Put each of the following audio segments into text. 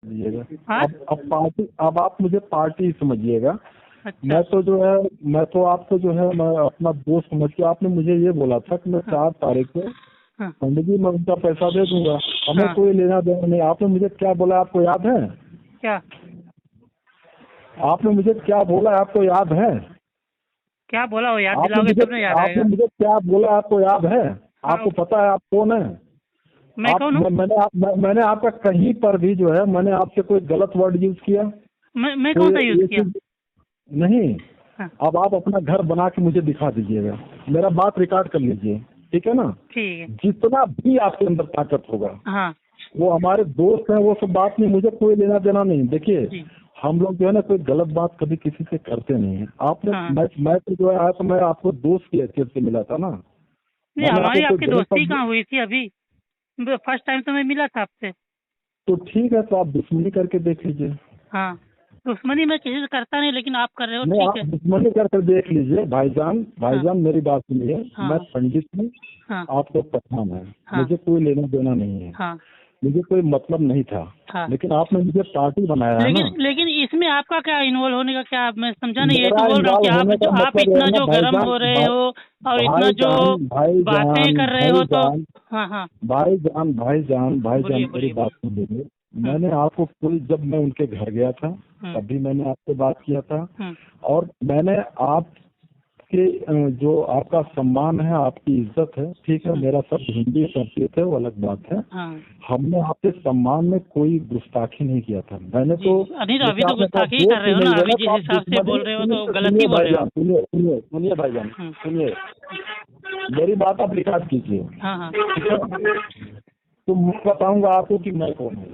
समझिएगा। हाँ? अब पार्टी, अब आप मुझे पार्टी समझिएगा। अच्छा। मैं तो जो है, मैं तो आपको जो है मैं अपना दोस्त समझ के, आपने मुझे ये बोला था कि मैं 4 तारीख को हाँ। पंडित जी मैं उनका पैसा दे दूंगा, हमें हाँ। कोई लेना देना नहीं। आपने मुझे क्या बोला आपको याद है? क्या आपने मुझे क्या बोला आपको याद है? क्या बोला हो, याद आपने दिलाओगे मुझे तब ना याद आपने आएगा। मुझे क्या बोला आपको याद है? हाँ, आपको पता है आप कौन है? मैं आप कौन हूँ? मैंने आपका कहीं पर भी जो है मैंने आपसे कोई गलत वर्ड यूज किया? मैं कोई कौन सा यूज ये किया? चीज नहीं। हाँ, अब आप अपना घर बना के मुझे दिखा दीजिएगा, मेरा बात रिकॉर्ड कर लीजिए, ठीक है ना? ठीक है। जितना भी आपके अंदर ताकत होगा, हाँ वो हमारे दोस्त हैं, वो सब बात नहीं, मुझे कोई लेना देना नहीं। देखिए जी। हम लोग जो है ना कोई गलत बात कभी किसी से करते नहीं है। आपने हाँ। मैं तो जो है आया तो मैं आपको दोस्त की हैसियत से मिला था ना, नहीं, मैंने हमारी आपको कोई आपकी गलत दोस्ती शब्द। कहाँ हुई थी अभी? फर्स्ट टाइम तो मैं मिला था आपसे। तो ठीक है, तो आप दुश्मनी करके देख लीजिए। हाँ, दुश्मनी मैं किसी से करता नहीं, लेकिन आप कर रहे हो, नहीं, ठीक आप है। दुश्मनी करके देख लीजिए भाईजान। हाँ। भाईजान मेरी बात सुनिए, हाँ। मैं पंडित हूँ, हाँ। आपको पठान है, हाँ। मुझे कोई लेना देना नहीं है, हाँ। मुझे कोई मतलब नहीं था। हाँ। लेकिन आपने मुझे पार्टी बनाया है ना। लेकिन इसमें आपका क्या इन्वॉल्व होने का, क्या मैं समझा नहीं, ये तो मेरा बोल रहा हूँ कि इन्वॉल्व आप होने जो का आप मतलब इतना है ना जो गर्म भाईजान, हो रहे हो और इतना जो भाईजान बातें भाईजान कर रहे हो तो। भाईजान हाँ हाँ, भाईजान भाईजान भाईजान बोलिए मेरी बोलिए बात बोलिए। सुन लीजिए। मैंने आपको कोई, जब मैं उनके घर गया था हम्म। तभी मैंने आपसे बात किया था। हम्म। और मैंने आपके जो आपका सम्मान है, आपकी इज्जत है, ठीक है, मेरा सब हिंदी शख्सियत है, वो अलग बात है। हाँ हमने आपके सम्मान में कोई गुस्ताखी नहीं किया था। मैंने जी। तो अभी तो जैसे आपने कहा गुस्ताखी ही कर दोस्त रहे ही हो ना, नहीं अभी लेना, जिस तो आप हिसाब से दुश्मनी। बोल रहे हो तो सुनिए गलत ही सुनिए बोल रहे हो। भाईजान, सुनिए सुनिए सुनिए भाईजान, हम्म। सुनिए, मेरी बात आप रिकॉर्ड कीजिए, हाँ हाँ। ठीक है? तो मैं बताऊंगा आपको कि मैं कौन हूँ।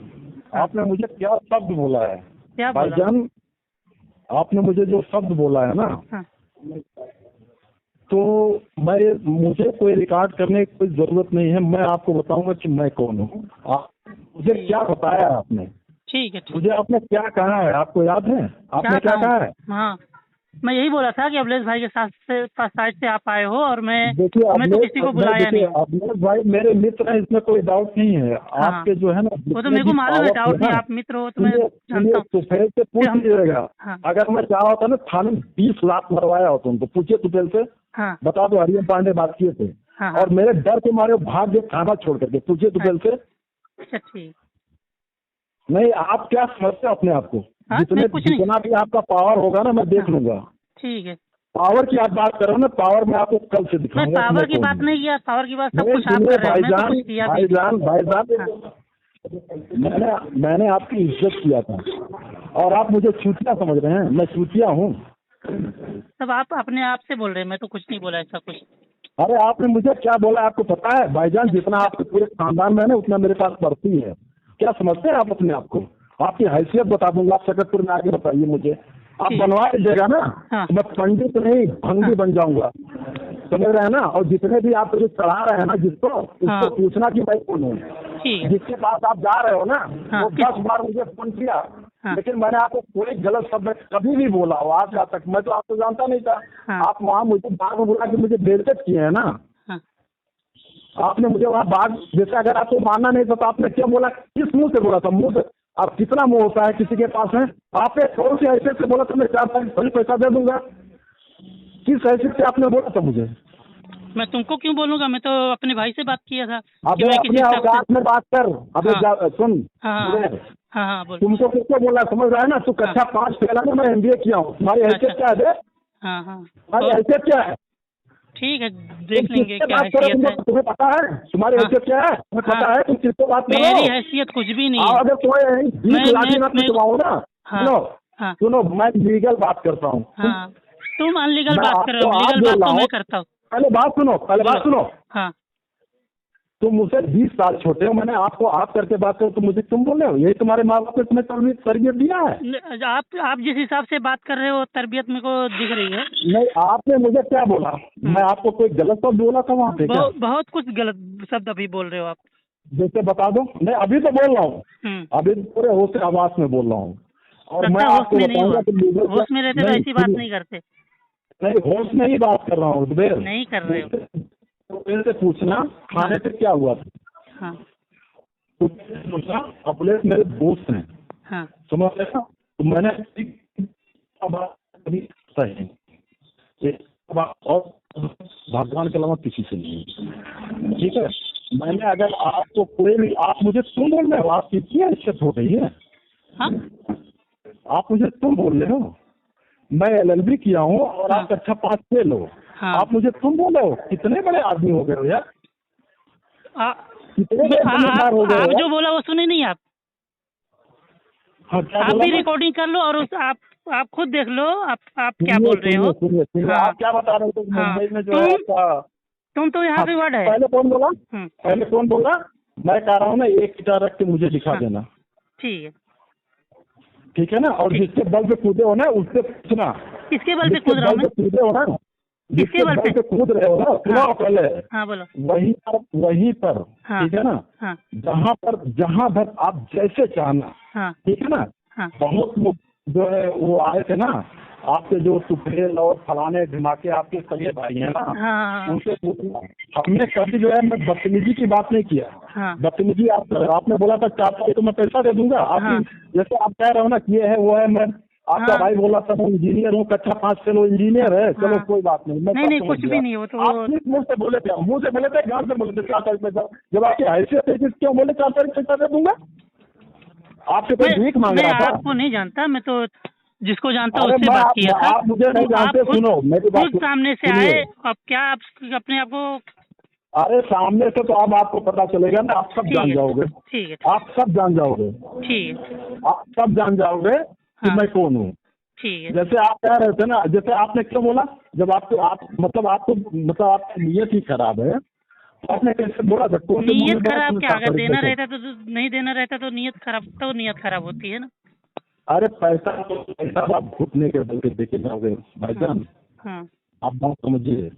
हाँ। आपने मुझे क्या शब्द बोला है क्या बोला? भाईजान, आपने मुझे जो शब्द बोला है ना, हाँ। तो मुझे कोई रिकॉर्ड करने की कोई जरूरत नहीं है। मैं आपको बताऊंगा कि मैं कौन हूँ। आप मुझे क्या बताया है आपने, ठीक है। ठीक। मुझे आपने क्या कहा है, आपको याद है आपने क्या कहा कहा हूँ? है? हाँ, मैं यही बोला था कि अभिलेष भाई के साथ से साइड से आप आए हो, और मैं देखिए तो किसी को बुलाया नहीं हूँ। अभिलेष भाई मेरे मित्र हैं, इसमें कोई डाउट नहीं है। हाँ हाँ, आपके जो है ना वो तो जितने मेरे को भी मालूम है, पावर थे डाउट नहीं, ना, आप मित्र हो तो मैं सुनिए जानता सुनिए, हूँ तुफेल से कि पूछ हम। लीजिएगा। हाँ। अगर मैं चाहा होता ना थाने में 20 लाख मरवाया होता उनको, पूछिए तुफेल से, हाँ। बता दो हरिओम पांडे बात किए थे। हाँ। हाँ। और मेरे डर के मारे वो भाग गए खाना छोड़ करके, पूछिए तुफेल से। अच्छा ठीक। नहीं, आप क्या समझते हैं अपने आप को? हाँ, नहीं कुछ नहीं। जितना भी आपका पावर होगा ना, मैं देख हाँ, लूंगा। ठीक है। पावर की आप बात कर रहे हो ना, पावर में आपको कल से मैं दिखाऊंगा कि पावर मैं की कौन बात हूँ। नहीं किया, पावर की बात सब नहीं कुछ आप सुनिए कर रहे हो, मैं तो कुछ किया भी नहीं। भाईजान भाईजान, हाँ। मैंने आपकी इज्जत किया था और आप मुझे चूतिया समझ रहे हैं? मैं चूतिया हूँ? सब आप अपने आप से बोल रहे हैं, मैं तो कुछ नहीं बोला ऐसा कुछ। अरे आपने मुझे क्या बोला आपको पता है भाईजान? जितना आपके पूरे खानदान में है ना, उतना मेरे पास बढ़ती है। क्या समझते हैं आप अपने आप को? आपकी हैसियत बता दूंगा, आप सकतपुर में आके बताइए मुझे। आप ठीक। बनवा लीजिएगा ना, हाँ। तो मैं पंडित नहीं भंगी हाँ। बन जाऊंगा, समझ रहे हैं ना? और जितने भी आप जो चढ़ा रहे हैं ना जिसको, उसको हाँ। पूछना कि मैं कौन हूँ। ठीक है। जिसके पास आप जा रहे हो ना, हाँ, वो 10 बार मुझे फोन किया, हाँ। लेकिन मैंने आपको कोई गलत शब्द कभी भी बोला हो आज तक? मैं तो आपको जानता नहीं था। हाँ। आप वहाँ मुझे बाद में बोला कि मुझे बेइज्जत किए हैं ना, हाँ। आपने मुझे वहाँ बाद, जैसे अगर आपको मानना नहीं था तो आपने क्या बोला, किस मुंह से बोला था? मुंह से आप कितना मुंह होता है किसी के पास है? आपने कौन सी हैसियत से बोला था मैं 4 तारीख को पैसा दे दूंगा? किस हैसियत से आपने बोला था मुझे? मैं तुमको क्यों बोलूंगा, मैं तो अपने भाई से बात किया था कि अबे मैं अपने किसी हिसाब से। औकात में बात कर। अबे हाँ। सुन, हाँ। सुन, हाँ। हाँ बोल। तुमको किसको बोला समझ रहा है ना? तू कक्षा 5 फेल है ना, मैं MBA किया हूँ। तुम्हारी हैसियत क्या है बे? हाँ। हाँ तुम्हारी हैसियत क्या है? ठीक है, तुम देख लेंगे किससे क्या बात कर रहे हैसियत हो? है। तुम्हें पता है तुम्हारी हाँ। हैसियत क्या है? तुम्हें पता हाँ। है तुम किससे बात कर रहे मेरी हो? हैसियत कुछ भी नहीं है। अगर तुम्हें 20 लाठी ना पिटवाऊं ना, हाँ। सुनो हाँ। सुनो, मैं लीगल बात करता हूँ। हाँ, तुम अनलीगल मैं बात कर रहे हो, आपको आज लीगल बोल बात रहा तो हूँ, मैं करता हूँ। पहले बात सुनो, पहले बात सुनो। हाँ। तुम मुझसे 20 साल छोटे हो, मैंने आपको आप करके बात करो तो मुझे तुम बोल रहे हो? यही तुम्हारे माँ बाप ने तुम्हें तरबियत दिया है? आप जिस हिसाब से बात कर रहे हो तरबियत मेरे को दिख रही है। नहीं, आपने मुझे क्या बोला? मैं आपको कोई गलत शब्द बोला था वहाँ पे क्या? बहुत कुछ गलत शब्द अभी बोल रहे हो आप। जैसे बता दो। नहीं, अभी तो बोल रहा हूँ, अभी तो पूरे होश से आवाज में बोल रहा हूँ। और मैं होश आपको में नहीं हुआ, बताऊंगा कि लीगल होश में रहते तो ऐसी बात नहीं करते। नहीं, होश में ही बात कर रहा हूँ जुबेर। नहीं कर रहे हो। तुफेल से पूछना खाने पे क्या हुआ था। हाँ। तुफेल से पूछना, अखिलेश मेरे दोस्त हैं, हाँ समझ रहे ना? तो मैंने कभी सही और भगवान के अलावा किसी से नहीं, ठीक है। मैंने अगर आपको कोई भी, आप मुझे तुम बोल रहे हो, आप कितनी इज्जत हो गई है? हाँ आप मुझे तुम बोल रहे हो, मैं LLB किया हूँ और हाँ आप कक्षा 5 फेल हो, हाँ। आप मुझे तुम बोल रहे हो? कितने बड़े आदमी हो गए हो यार, कितने बड़े जिम्मेदार हो गए आप हो जो यार। बोला वो सुने नहीं आप? हाँ, क्या आप बोला भी मैं? रिकॉर्डिंग कर लो और उस आप खुद देख लो आप क्या सुनिए बोल रहे हो। सुनिए सुनिए सुनिए, हाँ आप क्या बता रहे थे हाँ। मुंबई में जो है आपका? तुम तो यहाँ हाँ, पे वर्ड है। पहले कौन बोला? हम्म, पहले कौन बोला? मैं कह रहा हूँ ना, एक गिटार रख के मुझे दिखा हाँ, देना, ठीक है। ठीक है ना? और ठीक। जिसके बल पे कूदे हो ना उससे पूछना, किसके बल पे जिसके कूद रहा हूँ बल मैं? पे कूदे हो ना, किसके जिसके बल बल पे? पे कूद रहे हो ना, सुनो हाँ पहले, हाँ बोलो। वहीं पर हाँ ठीक है ना? हाँ जहाँ पर आप जैसे चाहना, हाँ ठीक है ना? हाँ बहुत लोग जो है वो आए थे ना, आपके जो सुफेल और फलाने धमाके आपके सगे भाई हैं ना, हाँ उनसे पूछना। हमने कभी जो है, मैं बदतमीजी की बात नहीं किया। हाँ बदतमीजी आपने बोला था 4 तारीख को मैं पैसा दे दूंगा, आपकी हाँ जैसे आप कह रहे हो ना कि ये है वो है, मैं आपका हाँ। भाई बोला था मैं इंजीनियर हूँ, कक्षा 5 से लो इंजीनियर है, चलो हाँ। कोई बात नहीं, मैं नहीं सब नहीं समझ कुछ गया। भी नहीं, वो तो आप किस मुंह से बोले थे? मुंह से बोले थे, घर से बोले थे 4 तारीख पैसा? जब आपकी हैसियत है क्यों बोले 4 तारीख पैसा दे दूंगा? आपसे कोई भीख मांग मैं रहा था? आपको नहीं जानता, मैं तो जिसको जानता हूँ अरे उससे मैं बात किया था। आप मुझे नहीं तो आप जानते, खुद सुनो मेरी बात खुद सामने से सुनिए। आए, अब क्या आप अपने आप को? अरे सामने से तो अब आपको पता चलेगा ना, आप सब ठीक जान है जाओगे, ठीक है आप सब जान जाओगे, ठीक है। आप सब जान जाओगे कि हाँ मैं कौन हूँ। ठीक है। जैसे आप कह रहे थे ना, जैसे आपने क्यों बोला, जब मतलब आपकी नीयत ही खराब है, तो आपने कैसे बोला था? कौन से मुंह में नीयत बोला खराब तुमने क्या? 4 अगर तारीख देना पैसा? रहता तो नहीं देना रहता तो नीयत खराब होती है ना। अरे पैसा तो पैसा आप घुटने के बल के देके जाओगे भाईजान, हाँ आप बात समझिए।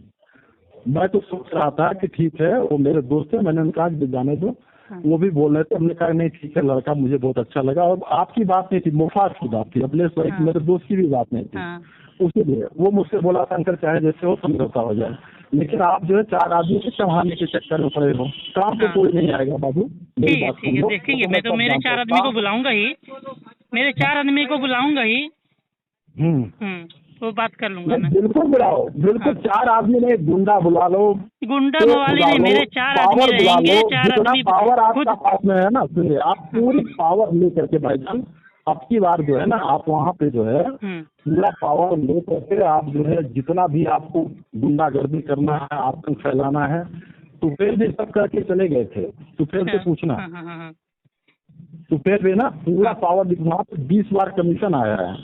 मैं तो सोच रहा था कि ठीक है, वो मेरे दोस्त है, मैंने उनका आज जाने दो, हाँ वो भी बोल रहे थे, हमने कहा नहीं ठीक है, लड़का मुझे बहुत अच्छा लगा। और आपकी बात नहीं थी, मुफास की बात थी, अबलेश भाई हाँ मेरे दोस्त की भी बात नहीं थी। हाँ। उसीलिए वो मुझसे बोला था अंकल चाहे जैसे हो समझौता हो जाए, लेकिन आप जो है 4 आदमी से चढ़ाने के चक्कर में पड़े हो, काम पे हाँ। कोई नहीं आएगा बाबू, मेरी ठीक है बात ठीक है, सुन लो। देखेंगे। वो मैं तो सब मेरे जानता 4 हूँ। आदमी को बुलाऊंगा ही, मेरे 4 आदमी को बुलाऊंगा ही। हम्म, वो बात कर लूंगा नहीं मैं। बिल्कुल बुलाओ, बिल्कुल। हाँ। 4 आदमी नहीं, गुंडा बुला लो, गुंडा तो मवाली बुला नहीं, लो, मेरे 4 आदमी पावर बुला रहेंगे, लो, 4 जितना आदमी पावर आपका खुद। पास में है ना, सुनिए, आप पूरी पावर लेकर के भाईजान, अब की बार जो है ना, आप वहाँ पे जो है पूरा पावर लेकर के आप जो है, जितना भी आपको गुंडागर्दी करना है, आतंक फैलाना है, तो फिर भी सब करके चले गए थे, तो फिर से पूछना, हाँ हाँ हाँ। तो फिर भी ना पूरा पावर, वहाँ पे 20 बार कमीशन आया है,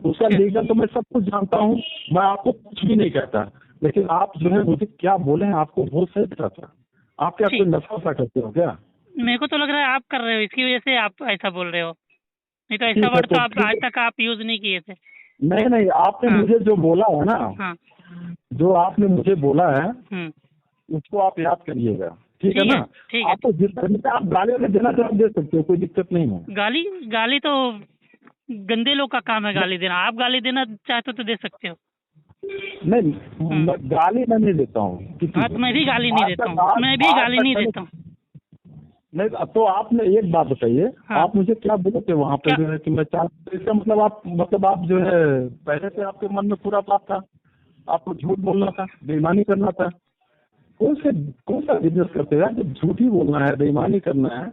उसका लीगल तो मैं सब कुछ जानता हूँ, मैं आपको कुछ भी नहीं कहता, लेकिन आप जो है मुझे क्या बोले, आपको बहुत सही लगा था। आप क्या कोई नशा वशा करते हो क्या? मेरे को तो लग रहा है आप कर रहे हो, इसकी वजह से आप ऐसा बोल रहे हो, नहीं तो ऐसा ठीक है, वर्ड तो तो आप आज तक आप यूज नहीं किए थे। नहीं नहीं, आपने हाँ। मुझे जो बोला है ना, हाँ जो आपने मुझे बोला है, हम्म, उसको आप याद करिएगा, ठीक है ठीक है ना? ठीक है। आपको जिस तरह से आप गाली में देना चाहे दे सकते हो, कोई दिक्कत नहीं है। गाली गाली तो गंदे लोग का काम है गाली देना, आप गाली देना चाहते हो तो दे सकते हो। नहीं, गाली मैं नहीं देता हूँ किसी हाँ को। तो मैं भी गाली नहीं आज देता तक हूँ, मैं भी आज गाली तक नहीं मैंने- देता हूँ। नहीं, तो आपने एक बात बताइए, हाँ। आप मुझे क्या बोले थे वहाँ पे क्या? जो है कि मैं इसका मतलब आप जो है पहले से आपके मन में पूरा बात था, आपको झूठ बोलना था, बेईमानी करना था। कौन सा बिजनेस करते हैं जब झूठ ही बोलना है, बेईमानी करना है,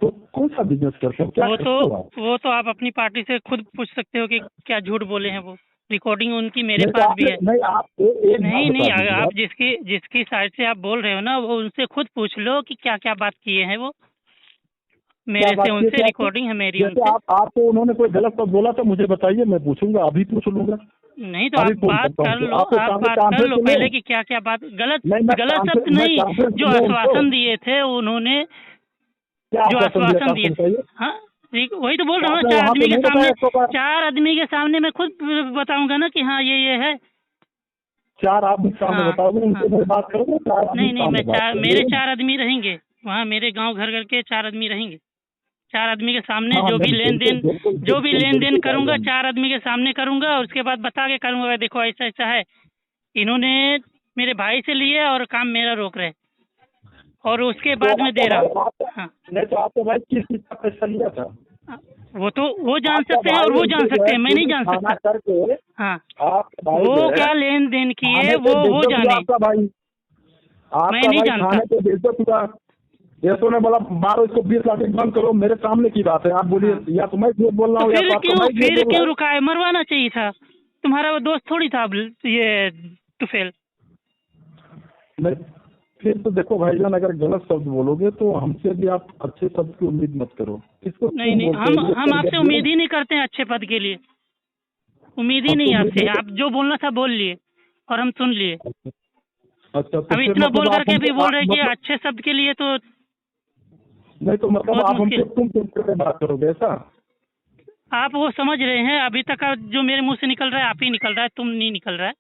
तो कौन सा बिजनेस करते हो? क्या करते हो आप? वो तो आप अपनी पार्टी से खुद पूछ सकते हो कि क्या झूठ बोले हैं। वो रिकॉर्डिंग उनकी मेरे नहीं, तो पास भी आपने है। नहीं, आप एक बात नहीं बता अगर दीजिए आप आप। जिसकी साइड से आप बोल रहे हो ना, वो उनसे खुद पूछ लो कि क्या क्या बात किए हैं वो क्या मेरे बात से। की उनसे थी आपसे? रिकॉर्डिंग है मेरी जैसे उनसे। आपको उन्होंने कोई गलत बात बोला था, मुझे बताइए, मैं पूछूंगा, अभी पूछ लूंगा। नहीं तो अभी आप फोन बात करता हूँ कर तो लो, आपको आप बात कर कॉन्फ्रेंस लो में पहले लूं? कि क्या क्या बात गलत नहीं, गलत शब्द नहीं, कॉन्फ्रेंस जो में आश्वासन दिए थे उन्होंने, क्या जो आश्वासन दिए। बताइए? हाँ ठीक, वही तो बोल रहा हूँ ना, आपने 4 वहाँ आदमी पे के नहीं सामने, बताया एक बार? 4 आदमी के सामने मैं खुद बताऊंगा ना कि हाँ ये है। 4 आदमी सामने हाँ बताओगे, हाँ। उनसे मैं बात करोगे? 4 आदमी नहीं सामने बात मेरे करोगे? 4 आदमी रहेंगे वहाँ, मेरे गांव घर घर के 4 आदमी रहेंगे। 4 आदमी के सामने हाँ, जो भी नहीं, लेन बिल्कुल देन बिल्कुल जो भी बिल्कुल लेन देन बिल्कुल करूंगा भाईजान। 4 आदमी के सामने करूंगा, और उसके बाद बता के करूंगा देखो ऐसा ऐसा है, इन्होंने मेरे भाई से लिए और काम मेरा रोक रहे, और उसके बाद में दे रहा हूँ। हाँ नहीं तो आपके भाई किस चीज का पैसा लिया था? वो तो वो जान आपका सकते हैं और भाई वो जान उनसे जो सकते है हैं, मैं नहीं पुलिस जान थाना सकता। करके हाँ, आपका भाई वो जो है क्या लेन देन किए थाने पे वो बेइज्जत हुआ जाने, आपका भाई। मैं आपका नहीं भाई जानता। थाने पे बेइज्जत हुआ। एसओ ने बोला मारो इसको 20 लाख बंद करो, मेरे सामने की बात है। आप बोलिए हाँ, या तो मैं झूठ बोल रहा तो हूँ या तो आपका भाई झूठ फिर बोल रहा क्यों है। रुका है? मरवाना चाहिए था, तुम्हारा वो दोस्त थोड़ी था ये तुफेल। नहीं, फिर तो देखो भाईजान, अगर गलत शब्द बोलोगे तो हमसे भी आप अच्छे शब्द की उम्मीद मत करो। इसको नहीं क्यों नहीं, बोलते हैं हम ये आपसे सब? उम्मीद ही नहीं करते हैं अच्छे पद के लिए, उम्मीद ही हम तो नहीं उम्मीद आपसे। नहीं आप जो बोलना था बोल लिए और हम सुन लिए। करते। अच्छा, तो अब फिर इतना बोल मतलब आप करके भी हमसे बोल रहे कि मतलब अच्छे शब्द के लिए, तो नहीं तो मतलब बहुत आप हमसे मुश्किल। तुम करके बात करोगे ऐसा? आप वो समझ रहे हैं, अभी तक का जो मेरे मुंह से निकल रहा है आप ही निकल रहा है, तुम नहीं निकल रहा है।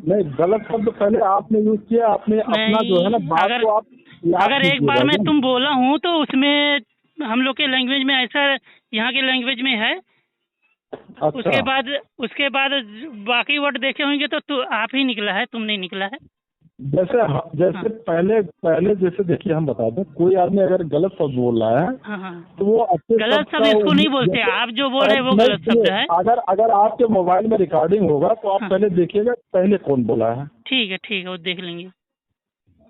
नहीं, गलत शब्द पहले आपने यूज किया, आपने अपना जो है ना नहीं, बात अगर को आप याद अगर एक कीजिए बार मैं भाईजान। तुम बोला हूँ तो उसमें हम लोग के लैंग्वेज में ऐसा, यहाँ के लैंग्वेज में है। अच्छा, उसके बाद बाकी वर्ड देखे होंगे तो आप ही निकला है, तुम नहीं निकला है। जैसे हाँ पहले पहले जैसे देखिए, हम बता दें, कोई आदमी अगर गलत शब्द बोल रहा है हाँ हाँ, तो वो अच्छे गलत शब्द शब्द का इसको नहीं बोलते, जैसे आप जो बोल रहे हैं वो नहीं गलत शब्द सुनिए, है। अगर अगर आपके मोबाइल में रिकॉर्डिंग होगा तो आप हाँ, पहले देखिएगा पहले कौन बोला है। ठीक है, वो देख लेंगे।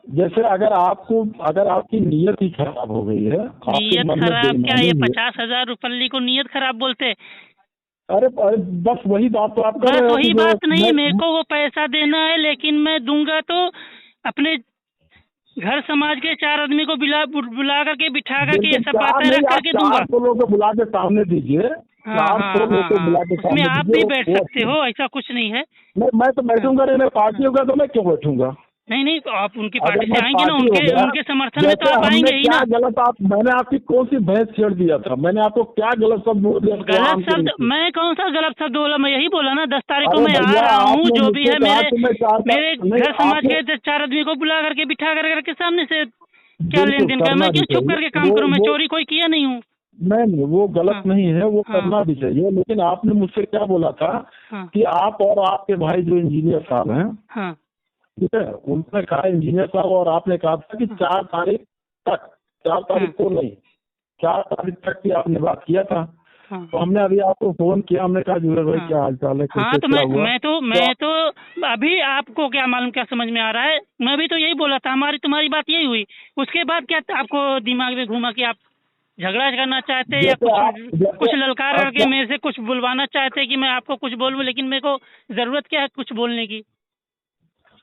जैसे अगर आपकी नीयत ही खराब हो गई है, आपके नीयत मन में खराब क्या? ये बेईमानी है। 50,000 रुपये को नीयत खराब बोलते? अरे अरे, बस वही बात तो आप कर बस रहे हो कि वही जो बात नहीं, मेरे मैं को वो पैसा देना है, लेकिन मैं दूंगा तो अपने घर समाज के 4 आदमी को बुला करके बिठा करके ये बिल्कुल सब चार बातें नहीं, रख आप करके दूंगा। 400 लोगों को बुला के सामने दीजिए। हाँ 400 हाँ लोगों हाँ को हाँ, बुला के उसमें सामने आप दीजिए, भी बैठ वो सकते अच्छी हो, बात। ऐसा कुछ नहीं है। नहीं, मैं तो हाँ बैठूंगा नहीं, मैं पार्टी हाँ, होगा तो मैं क्यों बैठूंगा? नहीं नहीं, तो आप उनकी अगर पार्टी से मैं आएंगे ना, पार्टी हो उनके गया, उनके समर्थन में तो जैसे आप हमने आएंगे ही क्या ना। गलत मैंने आपकी कौन सी भैंस छेड़ दिया था? मैंने आपको क्या गलत शब्द बोल दिया था गलत आम के शब्द? नीचे? मैं कौन सा गलत शब्द बोला? मैं यही बोला ना, 10 तारीख को अरे मैं आ भैया, रहा हूँ, आपने जो भी मुझसे है कहा मेरे कि मैं मेरे नहीं, घर समाज आपने के 4 आदमी को बुला करके बिठा के सामने से क्या लेन बिल्कुल देन का? करना मैं भी क्यों चुप चाहिए करके काम करूँ? मैं वो चोरी कोई किया नहीं हूँ। नहीं, वो गलत हाँ नहीं है, वो हाँ करना भी चाहिए। लेकिन आपने मुझसे क्या बोला था हाँ कि आप और आपके भाई जो इंजीनियर साहब हैं, हाँ ठीक है, उन्होंने कहा इंजीनियर साहब और आपने कहा था कि 4 तारीख तक, 4 तारीख हाँ को नहीं, 4 तारीख तक की आपने बात किया था। हाँ तो हमने अभी आपको फोन किया, हमने कहा जुबेर भाई हाँ क्या हाल चाल है, हाँ, कैसे तो क्या हुआ? मैं तो अभी आपको क्या मालूम, क्या समझ में आ रहा है? मैं भी तो यही बोला था, हमारी तुम्हारी बात यही हुई। उसके बाद क्या आपको दिमाग में घूमा कि आप झगड़ा करना चाहते हैं या कुछ ललकार करके अच्छा, मेरे से कुछ बुलवाना चाहते हैं कि मैं आपको कुछ बोलूं, लेकिन मेरे को जरूरत क्या है कुछ बोलने की?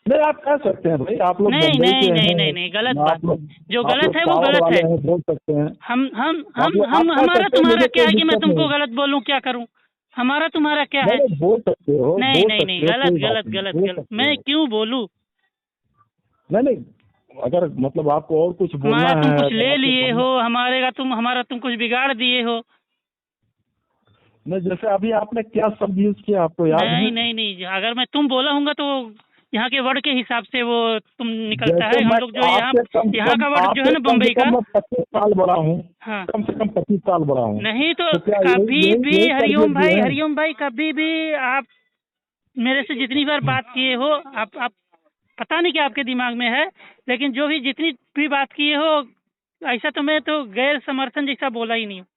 नहीं आप कह सकते हैं भाई, आप लोग नहीं मुंबई नहीं के नहीं नहीं हैं, नहीं, गलत बात। आप लोग जो आप गलत लोग है वो पावर गलत वाले है। हैं, बोल सकते हैं। आप कह हमारा सकते हैं, तुम्हारा मुझे क्या कोई है कि मैं दिक्कत तुमको नहीं। गलत बोलूं, क्या करूं? हमारा तुम्हारा क्या है? नहीं, बोल सकते हो, नहीं बोल नहीं नहीं, सकते हो, गलत कोई बात गलत नहीं, गलत बोल गलत, सकते मैं हो। क्यों बोलूं? नहीं, अगर मतलब आपको और कुछ बोलना हमारा तुम है कुछ तो ले आपको लिए हो, हमारा तुम कुछ बिगाड़ दिए हो। नहीं, जैसे अभी आपने क्या शब्द यूज किया, आपको याद है? नहीं नहीं नहीं, अगर मैं तुम बोला हूँगा तो यहाँ के वर्ड के हिसाब से वो तुम निकलता जैसे है। हम मैं लोग जो यहाँ आपसे कम से यहाँ कम का वर्ड जो है आपसे ना कम से बम्बई का। कम मैं 25 साल बड़ा हूँ। हाँ, कम से कम 25 साल बड़ा हूँ। नहीं तो तो क्या कभी भी यही हरिओम भाई कभी भी आप मेरे से जितनी बार बात किए हो, आप पता नहीं क्या आपके दिमाग में है, लेकिन जो भी जितनी भी बात किए हो, ऐसा तो मैं तो गैर समर्थन जैसा बोला ही नहीं हूँ।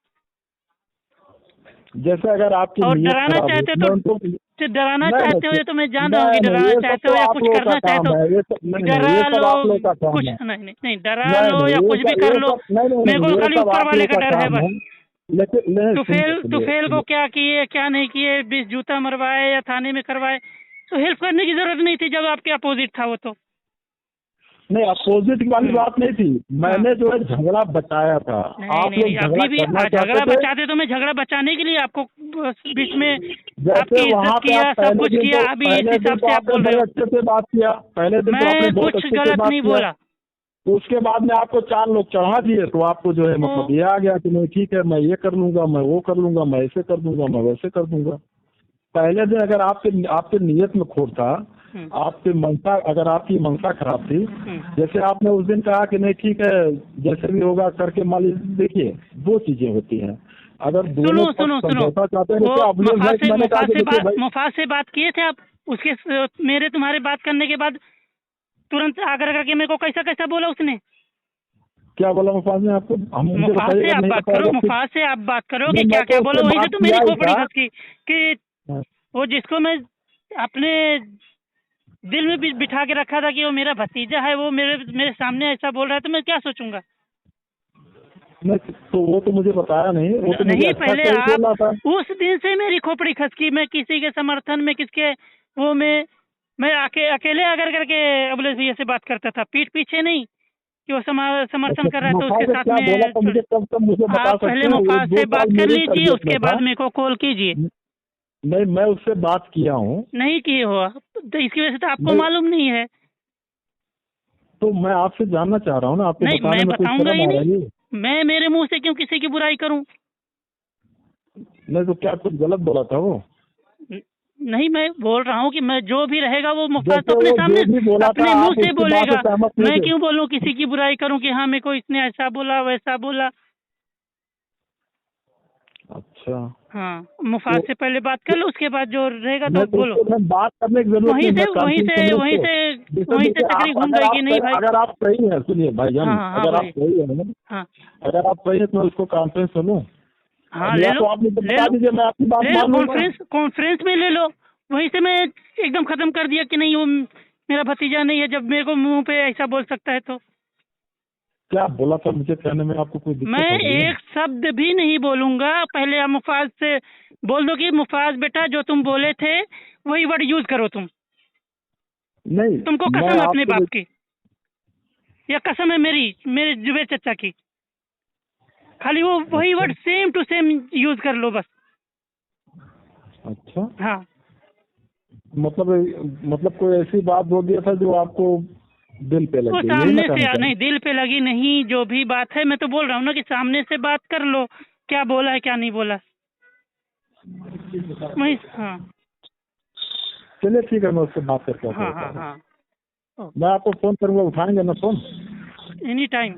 जैसे अगर आपकी और नीयत डराना खराब है चाहते मैं तो उनको डराना नहीं चाहते हो, नहीं ये तो मैं जान रहा हूँ कि नहीं, डराना ये सब चाहते तो हो या आप कुछ लोगों का करना चाहते काम हो। है, ये सब नहीं नहीं, डरा ये सब लो, आप लोगों का काम कुछ है। नहीं नहीं नहीं, डरा नहीं लो नहीं, या कुछ भी कर ये लो, सब नहीं मेरे नहीं, को ये खाली सब ऊपर आप वाले लोगों का का डर है काम बस। है। लेकिन नहीं, तुफेल को क्या किए क्या नहीं किए, 20 जूता मरवाए या थाने में करवाए, तो हेल्प करने की जरूरत नहीं थी जब आपके अपोजिट था वो। तो नहीं, अपोजिट वाली बात नहीं थी, मैंने जो है झगड़ा बचाया था। नहीं आप नहीं लोग नहीं, झगड़ा अभी भी करना चाहते झगड़ा थे। बचाते तो मैं झगड़ा बचाने के लिए आपको बीच में जैसे आपकी वहाँ इज्जत पे किया, आप सब कुछ किया, अभी इस हिसाब से आप आपने बोल रहे बड़े हो। अच्छे से बात किया, पहले दिन तो आपने मैं बहुत कुछ अच्छे से गलत बात नहीं किया। बोला। तो उसके बाद में आपको 4 लोग चढ़ा दिए, तो आपको जो है मतलब ये आ गया कि नहीं ठीक है, मैं ये कर लूंगा, मैं वो कर लूंगा, मैं ऐसे कर दूंगा, मैं वैसे कर दूंगा। पहले दिन अगर आपके नियत में खोट था, आपकी मंशा, अगर आपकी मंशा खराब थी, जैसे आपने उस दिन कहा कि नहीं ठीक है जैसे भी होगा करके मान लीजिए। देखिए 2 चीजें होती हैं, अगर दोनों सुनो पक्ष सुनो, समझौता चाहते हैं, वो जैसे अभिलेख भाई से मैंने कहा कि देखिए भाई, मुफाद से बात किए थे आप, उसके मेरे तुम्हारे बात करने के बाद तुरंत आकर करके मेरे को कैसा कैसा बोला उसने। क्या बोला मुफाज ने आपको? हम मुझे मुफाज से बताइएगा, आप नहीं बात बताया करो, तो फिर- मुफाज से आप बात करो कि नहीं, क्या मैं क्या तो बोलो। उससे वहीं से बात तो मेरी किया ही खोपड़ी था। खस की कि वो जिसको मैं अपने दिल में बिठा के रखा था कि वो मेरा भतीजा है, वो मेरे मेरे सामने ऐसा बोल रहा है, तो मैं क्या सोचूंगा? नहीं, तो वो तो मुझे बताया नहीं, वो तो मुझे नहीं, अच्छा पहले से ही बोला था। आप उस दिन से मेरी खोपड़ी खस की। मैं किसी के समर्थन में किसके वो मैं अकेले अगर करके अबुल भैया से बात करता था, पीठ पीछे नहीं कि वो समर्थन कर रहा है तो मुफाज उसके ने साथ क्या बोला था मुझे कब मुझे बता आप सकते पहले हैं? वो मुफाज 2 से साल बात कर मेरी लीजिए, तरबियत में उसके था। बाद मेरे को कॉल कीजिए। नहीं, मैं उससे बात किया हूँ। नहीं किए हो आप, तो इसकी वजह से तो आपको नहीं, मालूम नहीं है। तो मैं आपसे जानना चाह रहा हूँ ना, आपको नहीं, बताने मैं में कोई बताऊंगा शर्म ही आ नहीं। रही है? मैं मेरे मुंह से क्यों किसी की बुराई करूं? नहीं, तो क्या कुछ गलत बोला था वो? नहीं, मैं बोल रहा हूँ कि मैं जो भी रहेगा वो मुफाज तो जैसे अपने वो सामने जो भी बोला था, अपने मुंह आप से उसकी बात से बोलेगा। सहमत नहीं मैं थे? क्यों बोलूं, किसी की बुराई करूं कि हाँ मेरे को इसने ऐसा बोला वैसा बोला? अच्छा, हाँ, मुफाज तो से पहले बात कर लो, उसके बाद जो रहेगा तो मैं तो बोलो। उसको मैं बात करने की जरूरत वहीं नहीं, से मैं वहीं कॉन्फ्रेंस से सुनो वहीं तो। से जैसे वहीं से देखिए, चक्री आप घूम गई कि नहीं भाई। अगर आप सही हैं, सुनिए भाईजान, हाँ हाँ हाँ, अगर आप बोलिए। सही हैं, हाँ अगर आप सही हैं तो मैं उसको कॉन्फ्रेंस सुनूं, हाँ, ले या लो तो आप मुझे ले बता लो दीजिए, मैं आपकी बात ले लो, मान लूंगा। कॉन्फ्रेंस में ले लो। वहीं से मैं एकदम खत्म कर दिया कि नहीं वो मेरा भतीजा नहीं है, जब मेरे को मुंह पे ऐसा बोल सकता है तो। क्या बोला था मुझे कहने में आपको कोई दिक्कत मैं हो रही है? एक शब्द भी नहीं बोलूंगा। पहले आप मुफाज से बोल दो कि मुफाज बेटा जो तुम बोले थे वही वर्ड यूज करो तुम। नहीं, तुमको मैं कसम है अपने आपको बाप की, या कसम है मेरे जुबेर चचा की, खाली वो वही word same to same use कर लो बस। अच्छा, हाँ, मतलब कोई ऐसी बात बोल दिया था जो आपको दिल पे लग वो गई, यही ना सामने कहना से चाहें? नहीं, दिल पे लगी नहीं। जो भी बात है, मैं तो बोल रहा हूँ ना कि सामने से बात कर लो, क्या बोला है क्या नहीं बोला वही। हाँ चलिए ठीक है, मैं उससे बात करके आपको हाँ हाँ बताता हूँ। हाँ, मैं आपको फोन करूंगा, उठाएंगे ना फोन? Any time.